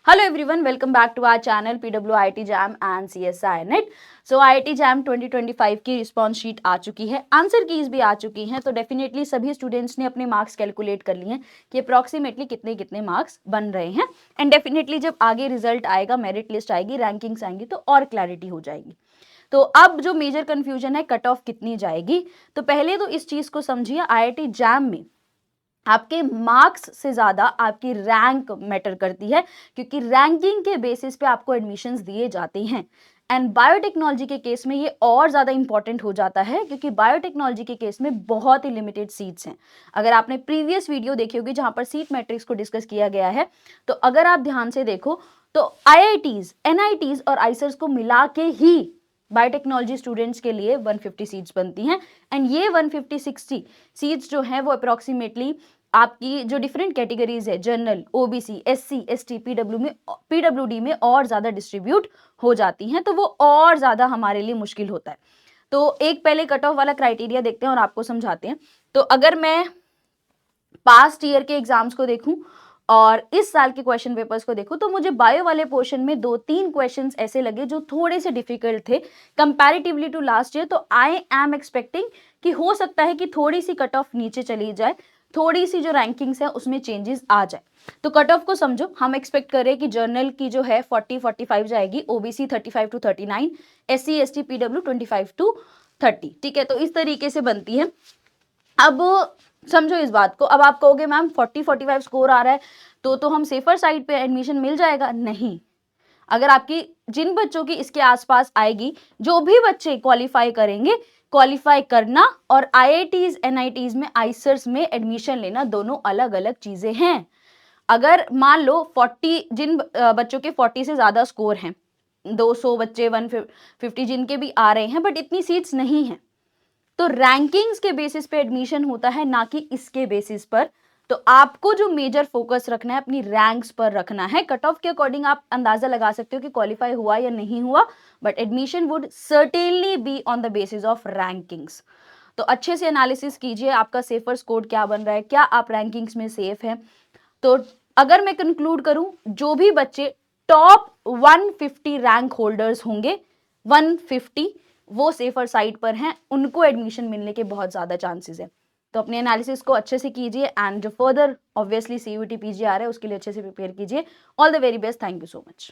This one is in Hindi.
Hello everyone, welcome back to our channel PWIT JAM and CSI NET. So IIT JAM 2025 की रिस्पॉन्स शीट आ चुकी है, आंसर कीज भी आ चुकी हैं, तो डेफिनेटली सभी स्टूडेंट्स ने अपने मार्क्स कैलकुलेट कर लिए हैं कि अप्रॉक्सीमेटली कितने कितने मार्क्स बन रहे हैं। एंड डेफिनेटली जब आगे रिजल्ट आएगा, मेरिट लिस्ट आएगी, रैंकिंग्स आएंगी तो और क्लैरिटी हो जाएगी। तो अब जो मेजर कंफ्यूजन है कट ऑफ कितनी जाएगी, तो पहले तो इस चीज को समझिए, IIT JAM में आपके मार्क्स से ज्यादा आपकी रैंक मैटर करती है, क्योंकि रैंकिंग के बेसिस पे आपको एडमिशंस दिए जाते हैं। एंड बायोटेक्नोलॉजी के केस में ये और ज्यादा इंपॉर्टेंट हो जाता है, क्योंकि बायोटेक्नोलॉजी के केस में बहुत ही लिमिटेड सीट्स हैं। अगर आपने प्रीवियस वीडियो देखी होगी जहां पर सीट मैट्रिक्स को डिस्कस किया गया है, तो अगर आप ध्यान से देखो तो IITs, NITs और आइसर्स को मिला के ही बायोटेक्नोलॉजी स्टूडेंट्स के लिए 150 सीट्स बनती हैं। एंड ये 150-60 सीट्स जो हैं वो अप्रॉक्सीमेटली आपकी जो डिफरेंट कैटेगरीज है, general, OBC, SC, ST, PWD में और ज्यादा डिस्ट्रीब्यूट हो जाती हैं, तो वो और ज्यादा हमारे लिए मुश्किल होता है। तो एक पहले कट ऑफ वाला क्राइटेरिया देखते हैं और आपको समझाते हैं। तो अगर मैं पास्ट ईयर के एग्जाम्स को देखूं और इस साल के क्वेश्चन पेपर्स को देखूं, तो मुझे बायो वाले पोर्शन में 2-3 क्वेश्चंस ऐसे लगे जो थोड़े से डिफिकल्ट थे कंपैरेटिवली टू लास्ट ईयर। तो आई एम एक्सपेक्टिंग कि हो सकता है कि थोड़ी सी कट ऑफ नीचे चली जाए, थोड़ी सी जो रैंकिंग्स है उसमें चेंजेस आ जाए। तो कट ऑफ को समझो, हम एक्सपेक्ट करें कि जर्नल की जो है 40-45 जाएगी, OBC 35 to 39, SC ST PW 25 to 30। ठीक है, तो इस तरीके से बनती है। अब समझो इस बात को, अब आप कहोगे मैम 40-45 स्कोर आ रहा है तो हम सेफर साइड पे एडमिशन मिल जाएगा? नहीं। अगर आपकी जिन बच्चों की इसके आसपास आएगी, जो भी बच्चे क्वालिफाई करेंगे, क्वालिफाई करना और IITs NITs में आइसर्स में एडमिशन लेना दोनों अलग अलग चीजें हैं। अगर मान लो 40 जिन बच्चों के 40 से ज्यादा स्कोर हैं, 200 बच्चे 150 जिनके भी आ रहे हैं, बट इतनी सीट्स नहीं है, तो रैंकिंग्स के बेसिस पे एडमिशन होता है, ना कि इसके बेसिस पर। तो आपको जो मेजर फोकस रखना है अपनी रैंक्स पर रखना है। कट ऑफ के अकॉर्डिंग आप अंदाजा लगा सकते हो कि क्वालिफाई हुआ या नहीं हुआ, but admission would certainly be on the basis of rankings. तो अच्छे से एनालिसिस कीजिए, आपका सेफर स्कोर क्या बन रहा है, क्या आप रैंकिंग्स में सेफ हैं। तो अगर मैं कंक्लूड करूं, जो भी बच्चे टॉप 150 रैंक होल्डर्स होंगे, 150, वो सेफर साइड पर हैं, उनको एडमिशन मिलने के बहुत ज्यादा चांसेस है। तो अपने एनालिसिस को अच्छे से कीजिए एंड जो फर्दर ऑब्वियसली CUET PG आ रहा है उसके लिए अच्छे से प्रिपेयर कीजिए। All the very best, thank you so much.